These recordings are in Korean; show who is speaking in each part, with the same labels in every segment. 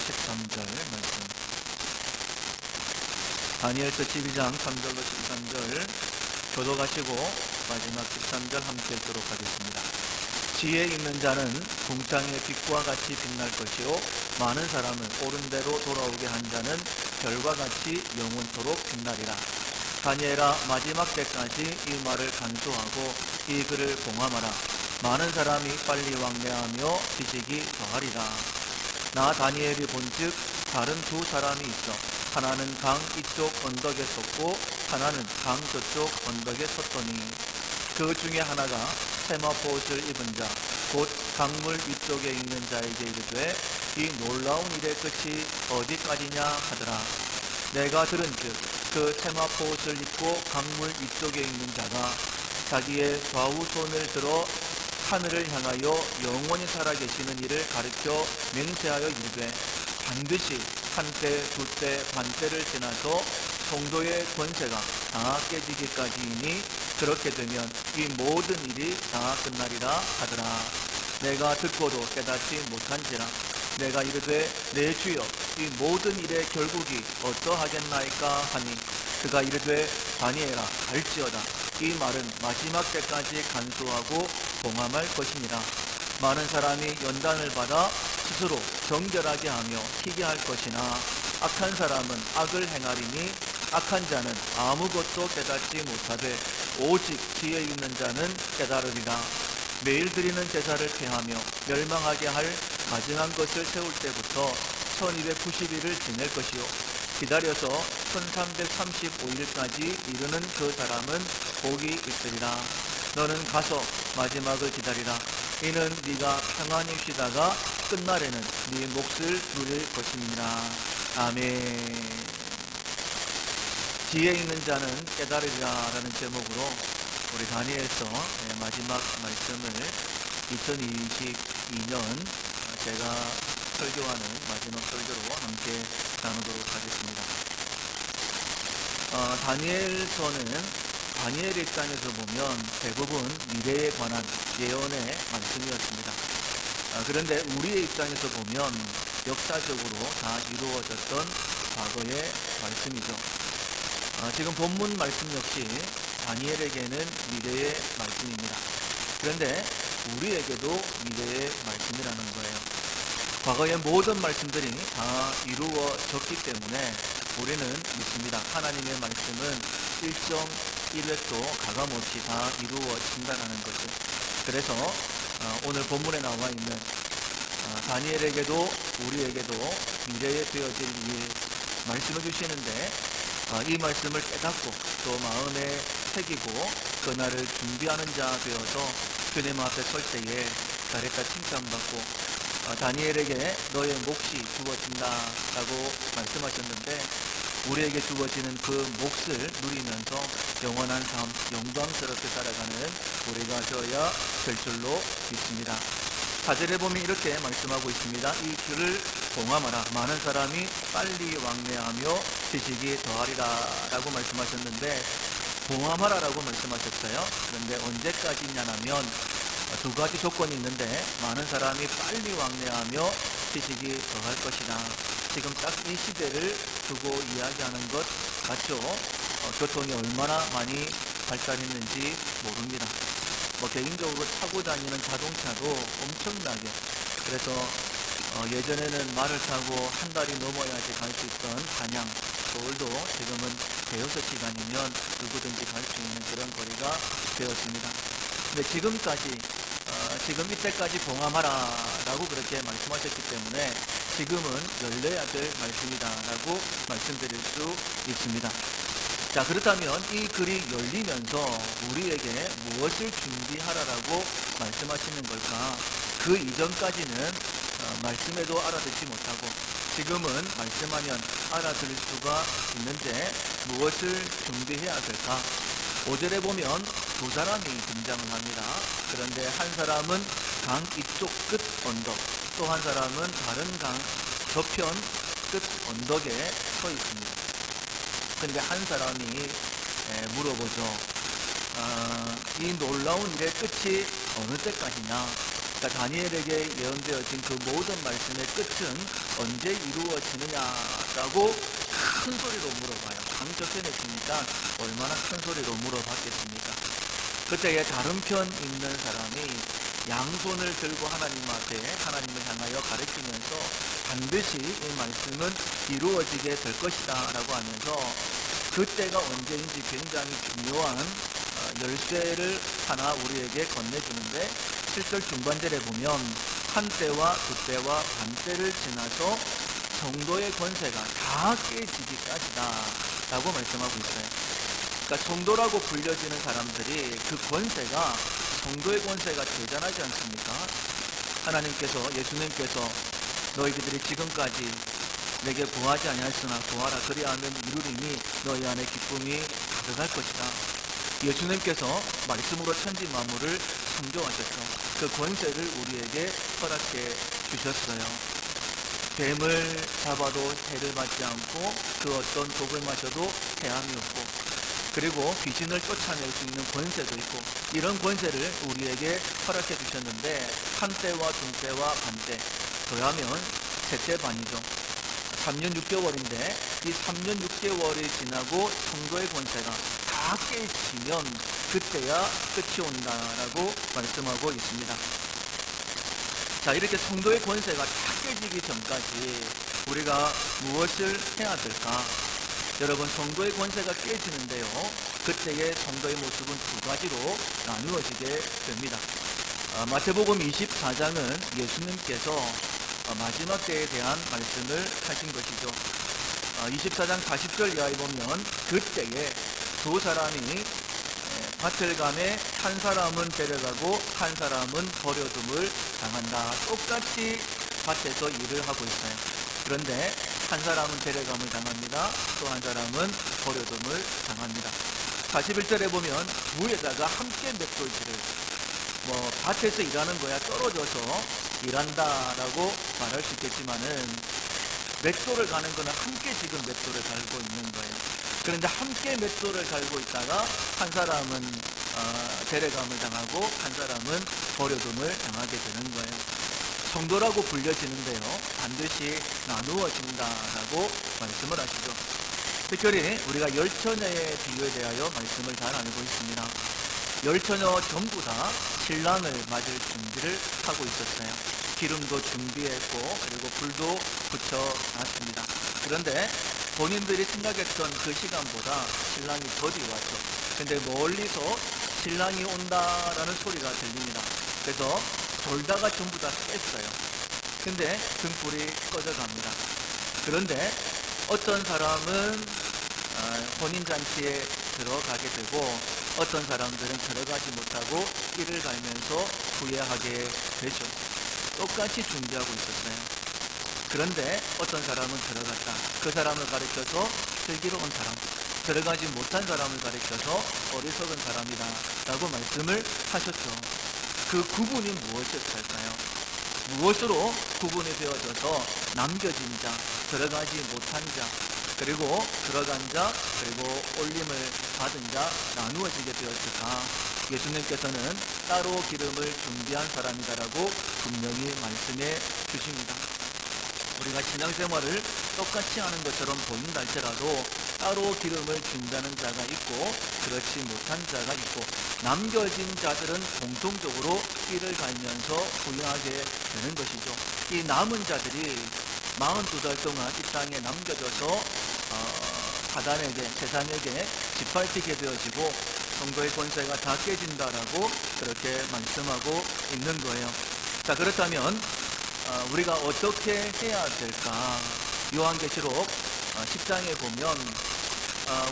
Speaker 1: 13절 말씀. 다니엘서 12장 3절로 13절 교독하시고 마지막 13절 함께 읽도록 하겠습니다. 지혜 있는 자는 궁창의 빛과 같이 빛날 것이요 많은 사람을 옳은 대로 돌아오게 한 자는 별과 같이 영원토록 빛나리라. 다니엘아, 마지막 때까지 이 말을 간수하고 이 글을 봉함하라. 많은 사람이 빨리 왕래하며 지식이 더하리라. 나 다니엘이 본즉 다른 두 사람이 있어 하나는 강 이쪽 언덕에 섰고 하나는 강 저쪽 언덕에 섰더니 그 중에 하나가 세마포옷을 입은 자 곧 강물 위쪽에 있는 자에게 이르되 이 놀라운 일의 끝이 어디까지냐 하더라. 내가 들은즉 그 세마포옷을 입고 강물 위쪽에 있는 자가 자기의 좌우 손을 들어 하늘을 향하여 영원히 살아계시는 이를 가르쳐 맹세하여 이르되 반드시 한때 두때 반때를 지나서 성도의 권세가 다 깨지기까지이니 그렇게 되면 이 모든 일이 다 끝나리라 하더라. 내가 듣고도 깨닫지 못한지라. 내가 이르되 내 주여 이 모든 일의 결국이 어떠하겠나이까 하니 그가 이르되 다니엘아 갈지어다. 이 말은 마지막 때까지 간수하고 봉함할 것이니라. 많은 사람이 연단을 받아 스스로 정결하게 하며 희게 할 것이나 악한 사람은 악을 행하리니 악한 자는 아무것도 깨닫지 못하되 오직 지혜 있는 자는 깨달으리라. 매일 드리는 제사를 폐하며 멸망하게 할 가증한 것을 세울 때부터 1290일을 지낼 것이요 기다려서 1335일까지 이르는 그 사람은 복이 있으리라. 너는 가서 마지막을 기다리라. 이는 네가 평안히 쉬다가 끝날에는 네 몫을 누릴 것이니라. 아멘. 지혜 있는 자는 깨달으리라 라는 제목으로 우리 다니엘서 마지막 말씀을 2022년 제가 설교하는 마지막 설교로 함께 나누도록 하겠습니다. 다니엘서는 다니엘의 입장에서 보면 대부분 미래에 관한 예언의 말씀이었습니다. 그런데 우리의 입장에서 보면 역사적으로 다 이루어졌던 과거의 말씀이죠. 지금 본문 말씀 역시 다니엘에게는 미래의 말씀입니다. 그런데 우리에게도 미래의 말씀이라는 거예요. 과거의 모든 말씀들이 다 이루어졌기 때문에 우리는 믿습니다. 하나님의 말씀은 1.1획도 가감없이 다 이루어진다는 것을. 그래서 오늘 본문에 나와 있는 다니엘에게도 우리에게도 미래에 되어질 일 말씀을 주시는데 이 말씀을 깨닫고 또 마음에 새기고 그날을 준비하는 자 되어서 주님 앞에 설 때에 잘했다 칭찬받고 다니엘에게 너의 몫이 주어진다라고 말씀하셨는데 우리에게 주어지는 그 몫을 누리면서 영원한 삶, 영광스럽게 살아가는 우리가 되어야 될 줄로 믿습니다. 4절에 보면 이렇게 말씀하고 있습니다. 이 글을 봉함하라. 많은 사람이 빨리 왕래하며 지식이 더하리라 라고 말씀하셨는데 봉함하라 라고 말씀하셨어요. 그런데 언제까지냐면 두 가지 조건이 있는데 많은 사람이 빨리 왕래하며 지식이 더할 것이다. 지금 딱 이 시대를 두고 이야기하는 것 같죠? 교통이 얼마나 많이 발달했는지 모릅니다. 개인적으로 타고 다니는 자동차도 엄청나게 그래서 예전에는 말을 타고 한 달이 넘어야지 갈 수 있던 한양, 서울도 지금은 대여섯 시간이면 누구든지 갈 수 있는 그런 거리가 되었습니다. 근데 지금 이때까지 봉함하라 라고 그렇게 말씀하셨기 때문에 지금은 열려야 될 말씀이다 라고 말씀드릴 수 있습니다. 자, 그렇다면 이 글이 열리면서 우리에게 무엇을 준비하라라고 말씀하시는 걸까? 그 이전까지는 말씀에도 알아듣지 못하고 지금은 말씀하면 알아들을 수가 있는데 무엇을 준비해야 될까? 5절에 보면 두 사람이 등장을 합니다. 그런데 한 사람은 강 이쪽 끝 언덕, 또 한 사람은 다른 강 저편 끝 언덕에 서 있습니다. 그런데 한 사람이 물어보죠. 이 놀라운 일의 끝이 어느 때까지냐? 그러니까 다니엘에게 예언되어진 그 모든 말씀의 끝은 언제 이루어지느냐라고 큰 소리로 물어봐요. 강저편에 있으니까 얼마나 큰 소리로 물어봤겠습니까? 그때에 다른 편 있는 사람이 양손을 들고 하나님 앞에 하나님을 향하여 가르치면서 반드시 이 말씀은 이루어지게 될 것이다 라고 하면서 그때가 언제인지 굉장히 중요한 열쇠를 하나 우리에게 건네주는데 7절 중반절에 보면 한때와 그때와 반때를 지나서 성도의 권세가 다 깨지기까지다 라고 말씀하고 있어요. 그러니까 성도라고 불려지는 사람들이 그 권세가 성도의 권세가 대단하지 않습니까? 하나님께서 예수님께서 너희들이 지금까지 내게 구하지 아니하였으나 구하라 그리하면 이루리니 너희 안에 기쁨이 가득할 것이다. 예수님께서 말씀으로 천지 만물을 창조하셨죠. 그 권세를 우리에게 허락해 주셨어요. 뱀을 잡아도 해를 받지 않고 그 어떤 독을 마셔도 해함이 없고, 그리고 귀신을 쫓아낼 수 있는 권세도 있고, 이런 권세를 우리에게 허락해 주셨는데 한때와 중때와 반때 더하면 셋째 반이죠. 3년 6개월인데 이 3년 6개월이 지나고 성도의 권세가 다 깨지면 그때야 끝이 온다라고 말씀하고 있습니다. 자, 이렇게 성도의 권세가 다 깨지기 전까지 우리가 무엇을 해야 될까? 여러분, 성도의 권세가 깨지는데요, 그때의 성도의 모습은 두 가지로 나누어지게 됩니다. 마태복음 24장은 예수님께서 마지막 때에 대한 말씀을 하신 것이죠. 24장 40절 이하에 보면 그때에 두 사람이 밭을 가매 한 사람은 데려가고 한 사람은 버려둠을 당한다. 똑같이 밭에서 일을 하고 있어요. 그런데 한 사람은 데려감을 당합니다. 또 한 사람은 버려둠을 당합니다. 41절에 보면 무에다가 함께 맷돌질을, 밭에서 일하는 거야 떨어져서 일한다라고 말할 수 있겠지만은 맷돌을 가는 거는 함께 지금 맷돌을 갈고 있는 거예요. 그런데 함께 맷돌을 갈고 있다가 한 사람은 데려감을 당하고 한 사람은 버려둠을 당하게 되는 거예요. 성도라고 불려지는데요, 반드시 나누어진다라고 말씀을 하시죠. 특별히 우리가 열처녀의 비유에 대하여 말씀을 잘 알고 있습니다. 열처녀 전부 다 신랑을 맞을 준비를 하고 있었어요. 기름도 준비했고 그리고 불도 붙여놨습니다. 그런데 본인들이 생각했던 그 시간보다 신랑이 더디 왔죠. 근데 멀리서 신랑이 온다라는 소리가 들립니다. 그래서 돌다가 전부 다 깼어요. 근데 등불이 꺼져갑니다. 그런데 어떤 사람은 혼인잔치에 들어가게 되고 어떤 사람들은 들어가지 못하고 길을 갈면서 후회하게 되죠. 똑같이 준비하고 있었어요. 그런데 어떤 사람은 들어갔다. 그 사람을 가리켜서 슬기로운 사람, 들어가지 못한 사람을 가리켜서 어리석은 사람이다 라고 말씀을 하셨죠. 그 구분이 무엇이었을까요? 무엇으로 구분이 되어져서 남겨진 자, 들어가지 못한 자, 그리고 들어간 자, 그리고 올림을 받은 자 나누어지게 되었을까? 예수님께서는 따로 기름을 준비한 사람이다라고 분명히 말씀해 주십니다. 우리가 신앙생활을 똑같이 하는 것처럼 보인다 할지라도 따로 기름을 준비하는 자가 있고 그렇지 못한 자가 있고, 남겨진 자들은 공통적으로 길을 갈면서 후회하게 되는 것이죠. 이 남은 자들이 42달 동안 이 땅에 남겨져서 사단에게, 세상에게 짓밟히게 되어지고 성도의 권세가 다 깨진다라고 그렇게 말씀하고 있는 거예요. 자, 그렇다면 우리가 어떻게 해야 될까? 요한계시록 10장에 보면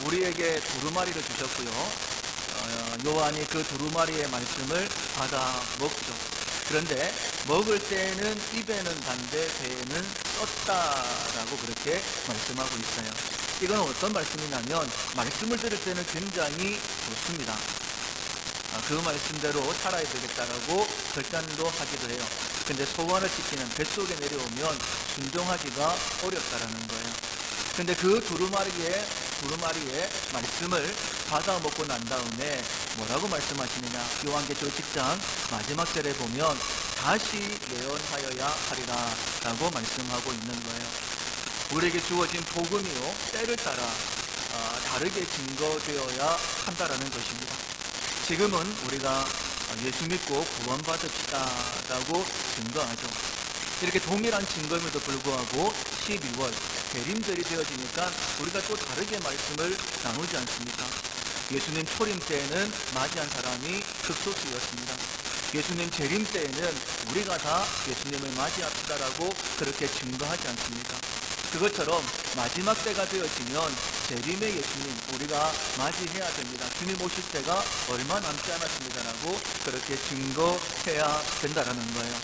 Speaker 1: 우리에게 두루마리를 주셨고요. 요한이 그 두루마리의 말씀을 받아 먹죠. 그런데 먹을 때는 입에는 단데 배에는 썼다라고 그렇게 말씀하고 있어요. 이건 어떤 말씀이냐면 말씀을 들을 때는 굉장히 좋습니다. 그 말씀대로 살아야 되겠다라고 결단도 하기도 해요. 근데 소원을 지키는 뱃속에 내려오면 순종하기가 어렵다라는 거예요. 근데 그 두루마리의 말씀을 받아 먹고 난 다음에 뭐라고 말씀하시느냐? 요한계시록 10장 마지막 절에 보면 다시 예언하여야 하리라 라고 말씀하고 있는 거예요. 우리에게 주어진 복음이요 때를 따라 다르게 증거되어야 한다라는 것입니다. 지금은 우리가 예수 믿고 구원받읍시다 라고 증거하죠. 이렇게 동일한 증거임에도 불구하고 12월 대림절이 되어지니까 우리가 또 다르게 말씀을 나누지 않습니까? 예수님 초림 때에는 맞이한 사람이 극소수였습니다. 예수님 재림 때에는 우리가 다 예수님을 맞이합시다라고 그렇게 증거하지 않습니까? 그것처럼 마지막 때가 되어지면 재림의 예수님 우리가 맞이해야 됩니다. 주님 오실 때가 얼마 남지 않았습니다라고 그렇게 증거해야 된다라는 거예요.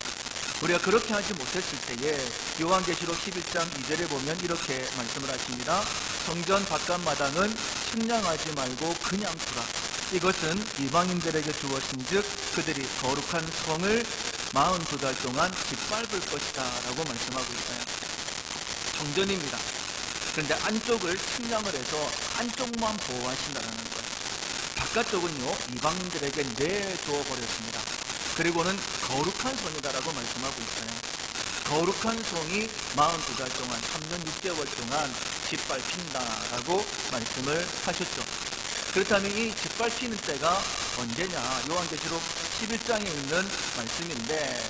Speaker 1: 우리가 그렇게 하지 못했을 때에 요한계시록 11장 2절에 보면 이렇게 말씀을 하십니다. 성전 바깥마당은 측량하지 말고 그냥 두라. 이것은 이방인들에게 주어진 즉 그들이 거룩한 성을 42달 동안 짓밟을 것이다 라고 말씀하고 있어요. 성전입니다. 그런데 안쪽을 측량을 해서 안쪽만 보호하신다는 거예요. 바깥쪽은요 이방인들에게 내주어 버렸습니다. 그리고는 거룩한 성이다라고 말씀하고 있어요. 거룩한 성이 42달 동안 3년 6개월 동안 짓밟힌다라고 말씀을 하셨죠. 그렇다면 이 짓밟히는 때가 언제냐? 요한계시록 11장에 있는 말씀인데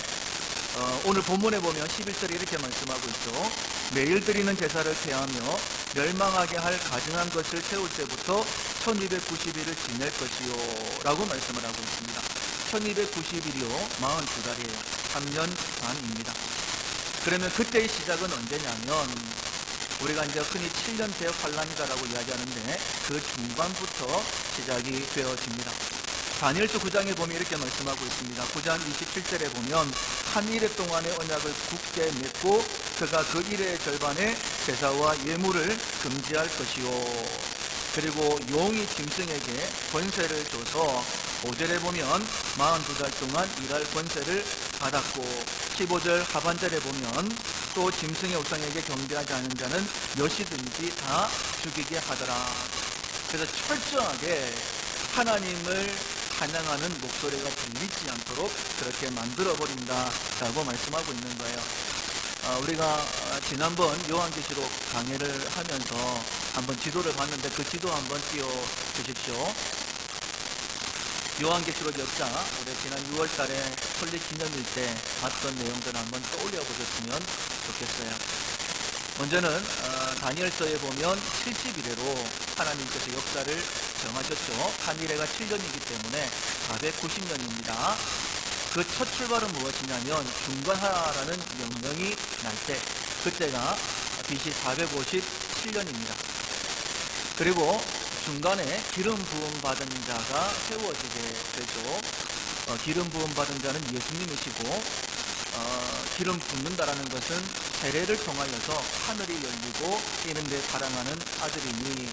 Speaker 1: 오늘 본문에 보면 11절에 이렇게 말씀하고 있죠. 매일 드리는 제사를 폐하며 멸망하게 할 가증한 것을 태울 때부터 1290일을 지낼 것이요 라고 말씀을 하고 있습니다. 1290일이요 42달이에요. 3년 반입니다. 그러면 그때의 시작은 언제냐면 우리가 이제 흔히 7년 대환란이다라고 이야기하는데 그 중반부터 시작이 되어집니다. 다니엘서 9장에 보면 이렇게 말씀하고 있습니다. 9장 27절에 보면 한 일해 동안의 언약을 굳게 맺고 그가 그 일의 절반에 제사와 예물을 금지할 것이요. 그리고 용이 짐승에게 권세를 줘서 5절에 보면 42달 동안 일할 권세를 받았고 15절 하반절에 보면 또 짐승의 우상에게 경배하지 않은 자는 몇이든지 다 죽이게 하더라. 그래서 철저하게 하나님을 찬양하는 목소리가 들리지 않도록 그렇게 만들어버린다라고 말씀하고 있는 거예요. 우리가 지난번 요한계시록 강해를 하면서 한번 지도를 봤는데 그 지도 한번 띄워 주십시오. 요한계시록 역사 우리 지난 6월 달에 설립 기념일 때 봤던 내용들을 한번 떠올려 보셨으면 좋겠어요. 먼저는 다니엘서에 보면 70일에로 하나님께서 역사를 정하셨죠. 한 일해가 7년이기 때문에 490년입니다. 그 첫 출발은 무엇이냐면 중간하라는 명령이 날 때 그때가 BC 457년입니다. 그리고 중간에 기름 부음 받은 자가 세워지게 되죠. 기름 부음 받은 자는 예수님이시고 기름 붓는다라는 것은 세례를 통하여서 하늘이 열리고 이런데 사랑하는 아들이니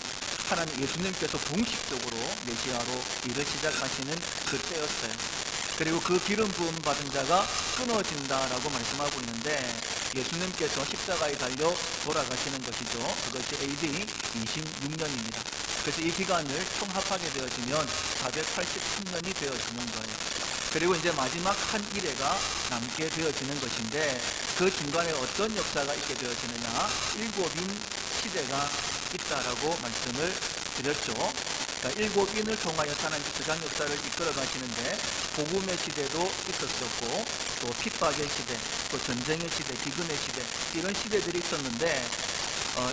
Speaker 1: 하나님 예수님께서 공식적으로 메시아로 일을 시작하시는 그때였어요. 그리고 그 기름 부음 받은 자가 끊어진다라고 말씀하고 있는데 예수님께서 십자가에 달려 돌아가시는 것이죠. 그것이 AD 26년입니다. 그래서 이 기간을 총합하게 되어지면 483년이 되어지는 거예요. 그리고 이제 마지막 한 일회가 남게 되어지는 것인데 그 중간에 어떤 역사가 있게 되어지느냐, 일곱인 시대가 있다라고 말씀을 드렸죠. 그러니까 일곱인을 통하여 하나님 세상 역사를 이끌어 가시는데 복음의 시대도 있었었고 또 핍박의 시대, 또 전쟁의 시대, 기근의 시대 이런 시대들이 있었는데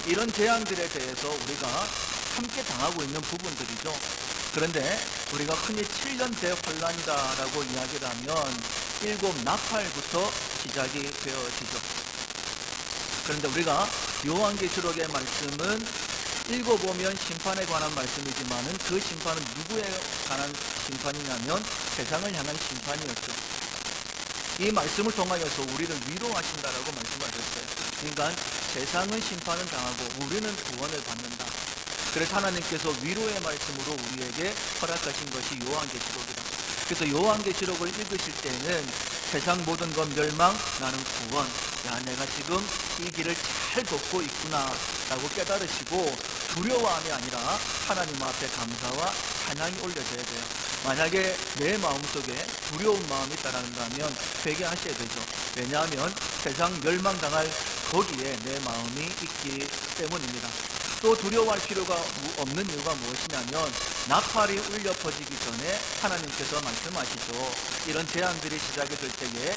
Speaker 1: 이런 재앙들에 대해서 우리가 함께 당하고 있는 부분들이죠. 그런데 우리가 흔히 7년 대환란이다라고 이야기를 하면 일곱 나팔부터 시작이 되어지죠. 그런데 우리가 요한계시록의 말씀은 읽어보면 심판에 관한 말씀이지만은 그 심판은 누구에 관한 심판이냐면 세상을 향한 심판이었죠. 이 말씀을 통하여서 우리를 위로하신다라고 말씀하셨어요. 그러니까 세상은 심판을 당하고 우리는 구원을 받는다. 그래서 하나님께서 위로의 말씀으로 우리에게 허락하신 것이 요한계시록이다. 그래서 요한계시록을 읽으실 때는 세상 모든 것 멸망, 나는 구원. 야, 내가 지금 이 길을 잘 걷고 있구나 라고 깨달으시고 두려워함이 아니라 하나님 앞에 감사와 찬양이 올려져야 돼요. 만약에 내 마음속에 두려운 마음이 있다면 회개하셔야 되죠. 왜냐하면 세상 멸망당할 거기에 내 마음이 있기 때문입니다. 또 두려워할 필요가 없는 이유가 무엇이냐면 나팔이 울려 퍼지기 전에 하나님께서 말씀하시죠. 이런 재앙들이 시작이 될 때에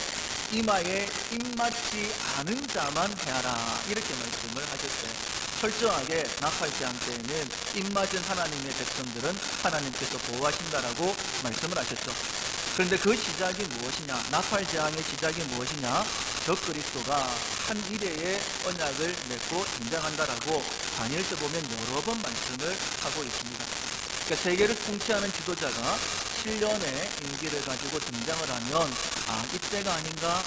Speaker 1: 이마에 입맞지 않은 자만 해하라 이렇게 말씀을 하셨어요. 철저하게 나팔 재앙 때에는 입맞은 하나님의 백성들은 하나님께서 보호하신다라고 말씀을 하셨죠. 그런데 그 시작이 무엇이냐? 나팔 재앙의 시작이 무엇이냐? 적그리스도가 한 이레의 언약을 맺고 등장한다라고 다니엘서 보면 여러 번 말씀을 하고 있습니다. 그러니까 세계를 통치하는 지도자가 7년의 임기를 가지고 등장을 하면 이때가 아닌가,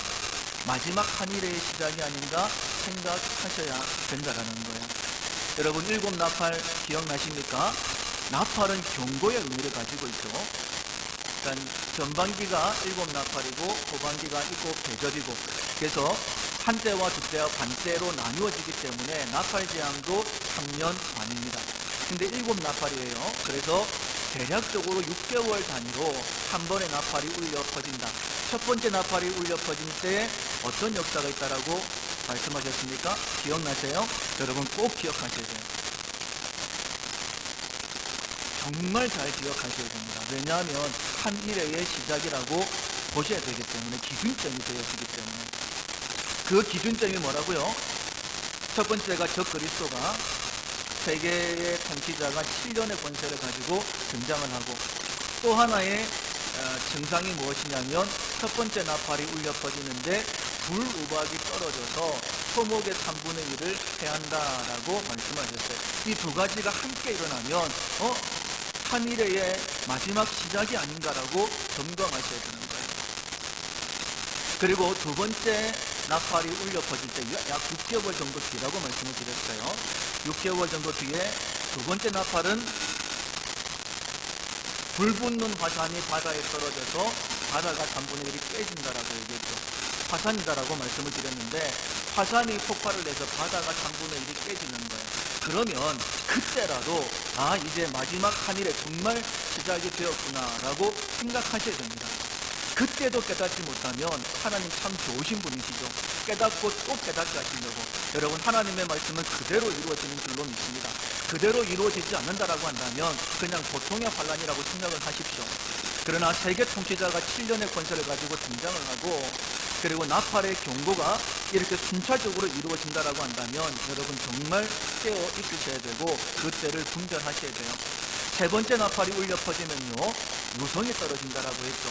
Speaker 1: 마지막 한 이레의 시작이 아닌가 생각하셔야 된다라는 거예요. 여러분, 일곱 나팔 기억나십니까? 나팔은 경고의 의미를 가지고 있죠. 그러니까 전반기가 일곱 나팔이고 후반기가 일곱 대접이고, 그래서 한 때와 두 때와 반때로 나누어지기 때문에 나팔 재앙도 3년 반입니다. 근데 일곱 나팔이에요. 그래서 대략적으로 6개월 단위로 한 번의 나팔이 울려 퍼진다. 첫 번째 나팔이 울려 퍼진 때에 어떤 역사가 있다라고 말씀하셨습니까? 기억나세요? 여러분 꼭 기억하셔야 돼요. 정말 잘 기억하셔야 됩니다. 왜냐하면 한 일의 시작이라고 보셔야 되기 때문에, 기준점이 되어지기 때문에. 그 기준점이 뭐라고요? 첫 번째가 적그리스도가 세계의 통치자가 7년의 권세를 가지고 등장을 하고, 또 하나의 증상이 무엇이냐면 첫 번째 나팔이 울려 퍼지는데 불우박이 떨어져서 소목의 3분의 1을 패한다라고 말씀하셨어요. 이 두 가지가 함께 일어나면 한 일의 마지막 시작이 아닌가라고 점검하셔야 되는 거예요. 그리고 두 번째 나팔이 울려 퍼질 때 약 6개월 정도 뒤라고 말씀을 드렸어요. 6개월 정도 뒤에 두 번째 나팔은 불붙는 화산이 바다에 떨어져서 바다가 3분의 1이 깨진다라고 얘기했죠. 화산이다라고 말씀을 드렸는데 화산이 폭발을 해서 바다가 3분의 1이 깨지는 거예요. 그러면 그때라도 이제 마지막 한 일에 정말 시작이 되었구나라고 생각하셔야 됩니다. 그때도 깨닫지 못하면 하나님 참 좋으신 분이시죠. 깨닫고 또 깨닫게 하시려고. 여러분, 하나님의 말씀은 그대로 이루어지는 줄로 믿습니다. 그대로 이루어지지 않는다라고 한다면 그냥 보통의 환란이라고 생각을 하십시오. 그러나 세계 통치자가 7년의 권세를 가지고 등장을 하고, 그리고 나팔의 경고가 이렇게 순차적으로 이루어진다라고 한다면 여러분 정말 깨어 있으셔야 되고 그때를 분별하셔야 돼요. 세 번째 나팔이 울려 퍼지면요, 유성이 떨어진다라고 했죠.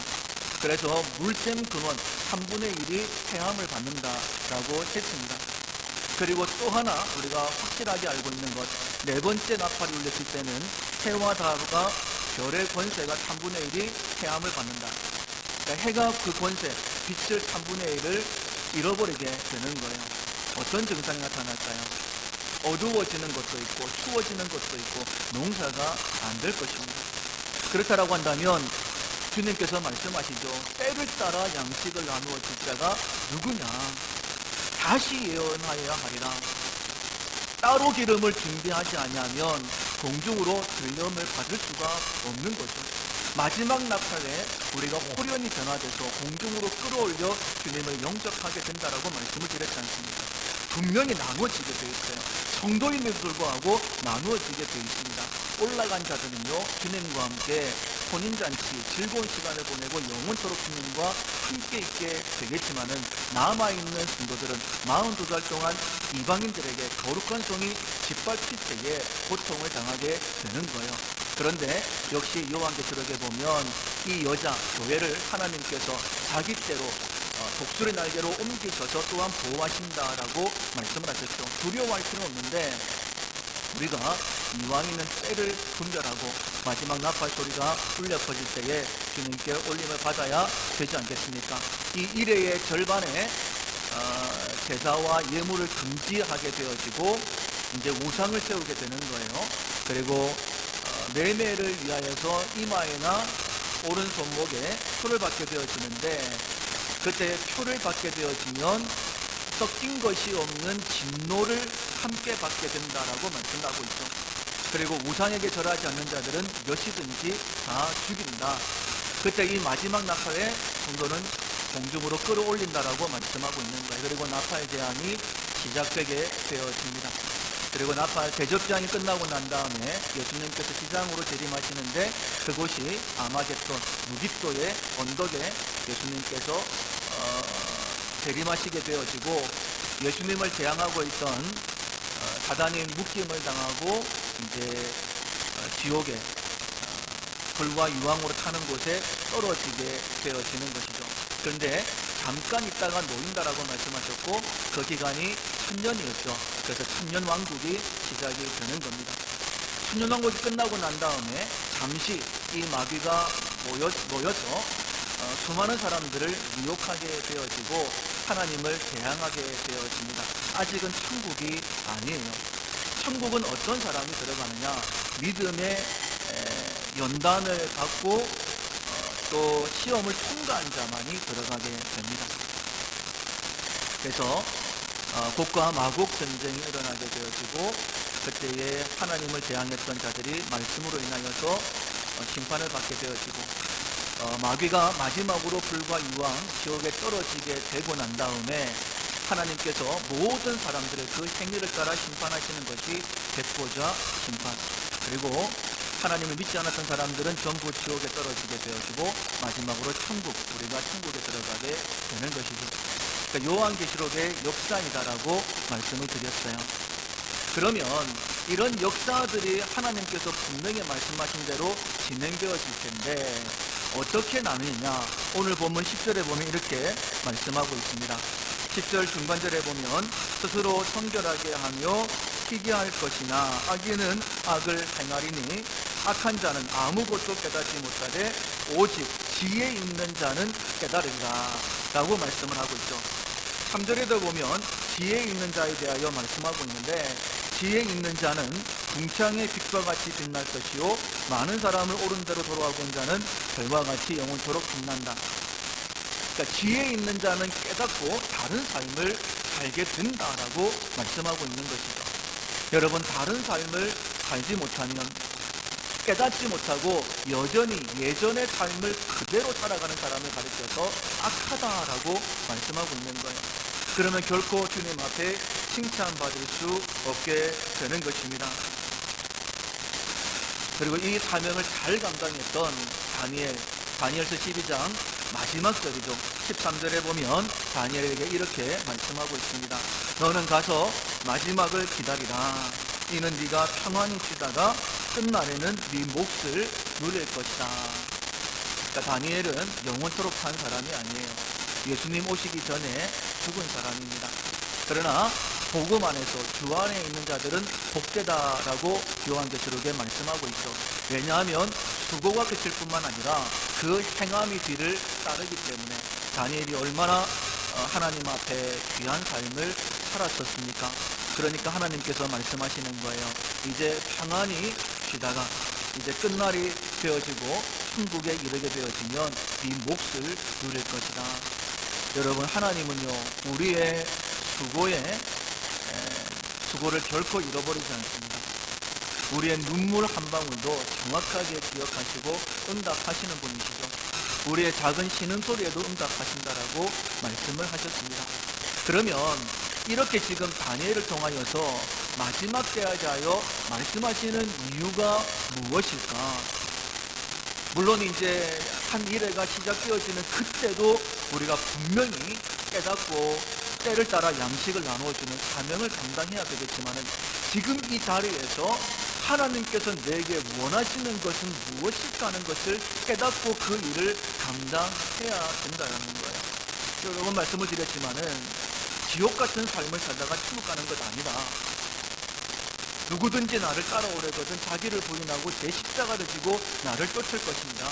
Speaker 1: 그래서 물샘 근원 3분의 1이 폐함을 받는다라고 했습니다. 그리고 또 하나 우리가 확실하게 알고 있는 것, 네 번째 나팔이 울렸을 때는 해와 달과 별의 권세가 3분의 1이 폐함을 받는다. 그러니까 해가 그 권세, 빛을 3분의 1을 잃어버리게 되는 거예요. 어떤 증상이 나타날까요? 어두워지는 것도 있고 추워지는 것도 있고 농사가 안 될 것입니다. 그렇다라고 한다면 주님께서 말씀하시죠. 때를 따라 양식을 나누어 줄 자가 누구냐? 다시 예언하여야 하리라. 따로 기름을 준비하지 아니하면 공중으로 들려움을 받을 수가 없는 거죠. 마지막 나팔에 우리가 호련히 변화돼서 공중으로 끌어올려 주님을 영접하게 된다라고 말씀을 드렸지 않습니까? 분명히 나누어지게 되어 있어요. 성도임에도 불구하고 나누어지게 되어 있습니다. 올라간 자들은요, 주님과 함께 혼인잔치, 즐거운 시간을 보내고 영원토록 주님과 함께 있게 되겠지만은 남아있는 성도들은 42달 동안 이방인들에게 거룩한 성이 짓밟힐 때에 고통을 당하게 되는 거예요. 그런데 역시 요한계시록에 보면 이 여자 교회를 하나님께서 자기 때로 독수리 날개로 옮기셔서 또한 보호하신다라고 말씀을 하셨죠. 두려워할 필요는 없는데 우리가 이왕 있는 때를 분별하고 마지막 나팔 소리가 울려 퍼질 때에 주님께 올림을 받아야 되지 않겠습니까? 이 일회의 절반에 제사와 예물을 금지하게 되어지고 이제 우상을 세우게 되는 거예요. 그리고 매매를 위하여서 이마에나 오른손목에 표를 받게 되어지는데, 그때 표를 받게 되어지면 섞인 것이 없는 진노를 함께 받게 된다라고 말씀하고 있죠. 그리고 우상에게 절하지 않는 자들은 몇이든지 다 죽인다. 그때 이 마지막 나팔의 성도는 공중으로 끌어올린다라고 말씀하고 있는 거예요. 그리고 나팔 재앙이 시작되게 되어집니다. 그리고 나팔 대접장이 끝나고 난 다음에 예수님께서 지상으로 재림하시는데, 그곳이 아마겟돈 무기토의 언덕에 예수님께서 재림하시게 되어지고, 예수님을 재앙하고 있던 사단이 묶임을 당하고 이제 지옥에 불과 유황으로 타는 곳에 떨어지게 되어지는 것이죠. 그런데 잠깐 있다가 놓인다라고 말씀하셨고, 그 기간이 1000년이었죠. 그래서 1000년 왕국이 시작이 되는 겁니다. 1000년 왕국이 끝나고 난 다음에 잠시 이 마귀가 모여서 수많은 사람들을 미혹하게 되어지고 하나님을 대항하게 되어집니다. 아직은 천국이 아니에요. 천국은 어떤 사람이 들어가느냐? 믿음의 연단을 받고 또 시험을 통과한 자만이 들어가게 됩니다. 그래서 곡과 마곡 전쟁이 일어나게 되어지고, 그때에 하나님을 대항했던 자들이 말씀으로 인하여서 심판을 받게 되어지고, 마귀가 마지막으로 불과 유황 지옥에 떨어지게 되고 난 다음에 하나님께서 모든 사람들의 그 행위를 따라 심판하시는 것이 백보자 심판, 그리고 하나님을 믿지 않았던 사람들은 전부 지옥에 떨어지게 되어지고, 마지막으로 천국, 우리가 천국에 들어가게 되는 것이죠. 그러니까 요한계시록의 역사이다라고 말씀을 드렸어요. 그러면 이런 역사들이 하나님께서 분명히 말씀하신 대로 진행되어질 텐데 어떻게 나누느냐? 오늘 본문 10절에 보면 이렇게 말씀하고 있습니다. 10절 중반절에 보면 스스로 성결하게 하며 희귀할 것이나 악인은 악을 행하리니 악한 자는 아무것도 깨닫지 못하되 오직 지혜 있는 자는 깨달으리라 라고 말씀을 하고 있죠. 3절에도 보면 지혜 있는 자에 대하여 말씀하고 있는데, 지혜 있는 자는 궁창의 빛과 같이 빛날 것이요 많은 사람을 옳은 대로 돌아온 자는 별과 같이 영원토록 빛난다. 그러니까 지혜 있는 자는 깨닫고 다른 삶을 살게 된다라고 말씀하고 있는 것이죠. 여러분, 다른 삶을 살지 못하면, 깨닫지 못하고 여전히 예전의 삶을 그대로 살아가는 사람을 가리켜서 악하다라고 말씀하고 있는 거예요. 그러면 결코 주님 앞에 칭찬받을 수 없게 되는 것입니다. 그리고 이 사명을 잘 감당했던 다니엘서 12장 마지막 절이죠. 13절에 보면 다니엘에게 이렇게 말씀하고 있습니다. 너는 가서 마지막을 기다리라. 이는 네가 평안히 쉬다가 끝날에는 네 몫을 누릴 것이다. 그러니까 다니엘은 영원토록 산 사람이 아니에요. 예수님 오시기 전에 죽은 사람입니다. 그러나 복음 안에서 주 안에 있는 자들은 복되다라고 요한계시록에 말씀하고 있죠. 왜냐하면 수고가 그칠 뿐만 아니라 그 행함이 뒤를 따르기 때문에. 다니엘이 얼마나 하나님 앞에 귀한 삶을 살았었습니까? 그러니까 하나님께서 말씀하시는 거예요. 이제 평안히 쉬다가 이제 끝날이 되어지고 천국에 이르게 되어지면 네 몫을 누릴 것이다. 여러분, 하나님은요 우리의 수고를 결코 잃어버리지 않습니다. 우리의 눈물 한 방울도 정확하게 기억하시고 응답하시는 분이시죠. 우리의 작은 신음소리에도 응답하신다라고 말씀을 하셨습니다. 그러면 이렇게 지금 다니엘을 통하여서 마지막 때에 대하여 말씀하시는 이유가 무엇일까? 물론 이제 한 일회가 시작되어지는 그때도 우리가 분명히 깨닫고 때를 따라 양식을 나누어주는 사명을 감당해야 되겠지만, 지금 이 자리에서 하나님께서 내게 원하시는 것은 무엇일까 하는 것을 깨닫고 그 일을 감당해야 된다는 거예요. 여러 번 말씀을 드렸지만은 지옥 같은 삶을 살다가 천국 가는 것 아니라, 누구든지 나를 따라오려거든 자기를 부인하고 제 십자가를 지고 나를 쫓을 것입니다.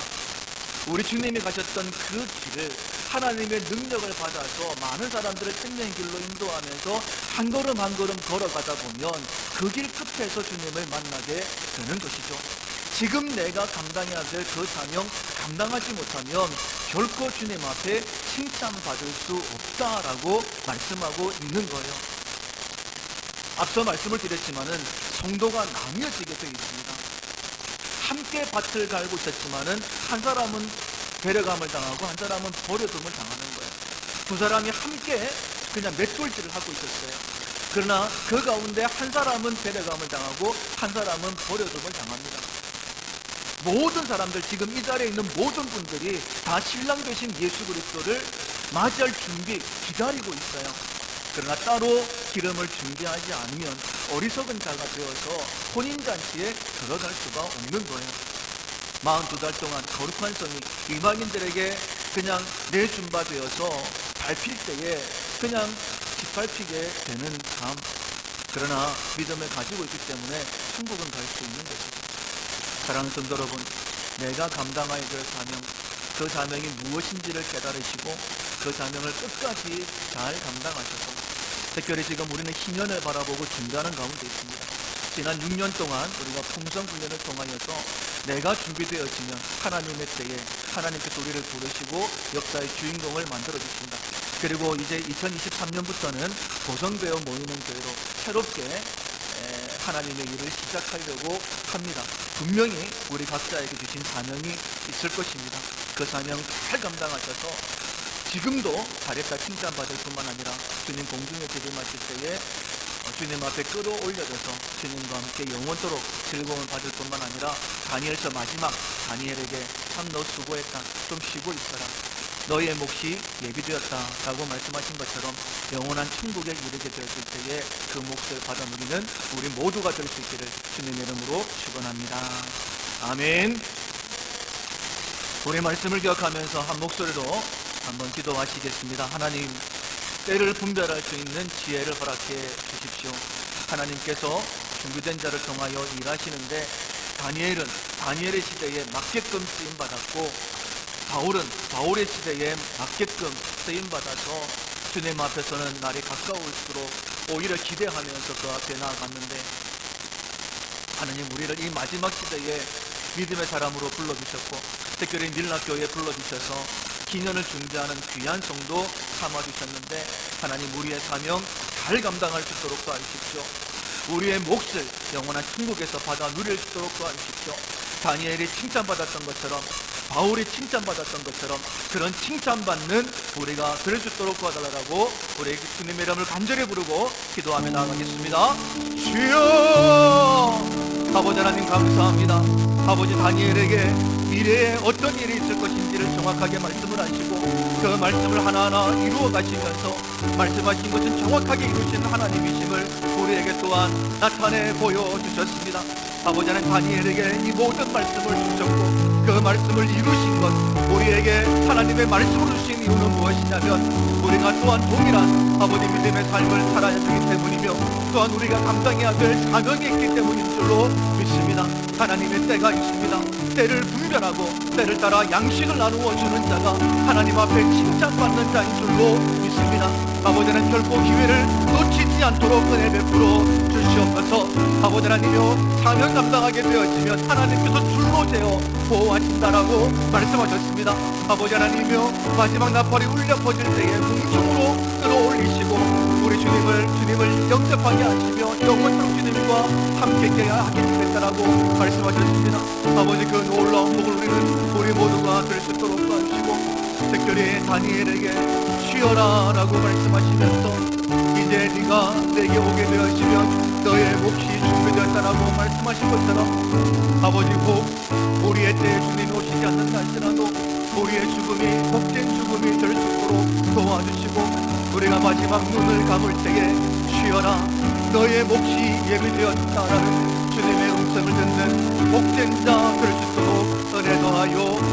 Speaker 1: 우리 주님이 가셨던 그 길을 하나님의 능력을 받아서 많은 사람들을 생명의 길로 인도하면서 한 걸음 한 걸음 걸어가다 보면 그 길 끝에서 주님을 만나게 되는 것이죠. 지금 내가 감당해야 될 그 사명 감당하지 못하면 결코 주님 앞에 칭찬받을 수 없다라고 말씀하고 있는 거예요. 앞서 말씀을 드렸지만은 성도가 나뉘어지게 되어 있습니다. 함께 밭을 갈고 있었지만은 한 사람은 데려감을 당하고 한 사람은 버려둠을 당하는 거예요. 두 사람이 함께 그냥 맷돌질을 하고 있었어요. 그러나 그 가운데 한 사람은 데려감을 당하고 한 사람은 버려둠을 당합니다. 모든 사람들, 지금 이 자리에 있는 모든 분들이 다 신랑 되신 예수 그리스도를 맞이할 준비 기다리고 있어요. 그러나 따로 기름을 준비하지 않으면 어리석은 자가 되어서 혼인잔치에 들어갈 수가 없는 거예요. 42달 동안 거룩한 성이 이방인들에게 그냥 내준바되어서 밟힐 때에 그냥 짓밟히게 되는 삶, 그러나 믿음을 가지고 있기 때문에 천국은 갈 수 있는 것이죠. 사랑하는 성도 여러분, 내가 감당해야 될 사명, 그 사명이 무엇인지를 깨달으시고 그 사명을 끝까지 잘 감당하셔서, 특별히 지금 우리는 희년을 바라보고 준비하는 가운데 있습니다. 지난 6년 동안 우리가 풍성 훈련을 통하여서 내가 준비되어지면 하나님의 때에 하나님께서 우리를 부르시고 역사의 주인공을 만들어 주신다. 그리고 이제 2023년부터는 보성되어 모이는 교회로 새롭게 하나님의 일을 시작하려고 합니다. 분명히 우리 각자에게 주신 사명이 있을 것입니다. 그 사명 잘 감당하셔서 지금도 잘했다 칭찬받을 뿐만 아니라 주님 공중에 재림하실 때에 주님 앞에 끌어올려져서 주님과 함께 영원토록 즐거움을 받을 뿐만 아니라 다니엘서 마지막 다니엘에게 참 너 수고했다, 좀 쉬고 있어라, 너의 몫이 예비되었다 라고 말씀하신 것처럼 영원한 천국에 이르게 되었을 때에 그 몫을 받아 누리는 우리 모두가 될 수 있기를 주님의 이름으로 축원합니다. 아멘. 우리 말씀을 기억하면서 한 목소리로 한번 기도하시겠습니다. 하나님, 때를 분별할 수 있는 지혜를 허락해 주십시오. 하나님께서 준비된 자를 통하여 일하시는데 다니엘은 다니엘의 시대에 맞게끔 쓰임받았고 바울은 바울의 시대에 맞게끔 쓰임받아서 주님 앞에서는 날이 가까울수록 오히려 기대하면서 그 앞에 나아갔는데, 하나님 우리를 이 마지막 시대에 믿음의 사람으로 불러주셨고 특별히 밀락교회에 불러주셔서 기년을 준비하는 귀한 성도 삼아주셨는데, 하나님 우리의 사명 잘 감당할 수 있도록 도와주십시오. 우리의 몫을 영원한 천국에서 받아 누릴 수 있도록 도와주십시오. 다니엘이 칭찬받았던 것처럼, 바울이 칭찬받았던 것처럼 그런 칭찬받는 우리가 될 수 있도록 도와달라고 우리 주님의 이름을 간절히 부르고 기도하며 나아가겠습니다. 주여, 아버지 하나님 감사합니다. 아버지 다니엘에게 미래에 어떤 일이 있을 것인지를 정확하게 말씀을 하시고 그 말씀을 하나하나 이루어 가시면서 말씀하신 것은 정확하게 이루신 하나님이심을 우리에게 또한 나타내 보여주셨습니다. 아버지 하나님 다니엘에게 이 모든 말씀을 주셨고 그 말씀을 이루신 것, 우리에게 하나님의 말씀을 주신 이유는 무엇이냐면 우리가 또한 동일한 아버지 믿음의 삶을 살아야 되기 때문이며 또한 우리가 감당해야 될 사명이 있기 때문인 줄로 믿습니다. 하나님의 때가 있습니다. 때를 분별하고 때를 따라 양식을 나누어 주는 자가 하나님 앞에 칭찬받는 자인 줄로 믿습니다. 아버지는 결코 기회를 놓치지 않도록 은혜 베풀어 주시옵소서. 아버지 하나님이여, 사명 감당하게 되어지면 하나님께서 줄로 재어 보호하신다라고 말씀하셨습니다. 아버지 하나님이여, 마지막 나팔이 울려 퍼질 때에 공중으로 끌어올리시고 우리 주님을 영접하게 하시며 영원토록 주님과 함께 하게 되겠다라고 말씀하셨습니다. 아버지 그 놀라운 복을 우리 모두가 될 수 있도록 도와주시고 특별히 다니엘에게 쉬어라 라고 말씀하시면서 이제 네가 내게 오게 되어지면 너의 몫이 준비되었다라고 말씀하신 것처럼 아버지 꼭 우리의 때에 주님이 오시지 않는다 할지라도 우리의 죽음이 복된 죽음이 될 수 있도록 도와주시고 우리가 마지막 눈을 감을 때에 쉬어라, 너의 몫이 예비되었다라는 주님의 음성을 듣는 복된 자 될 수 있도록 은혜 더하여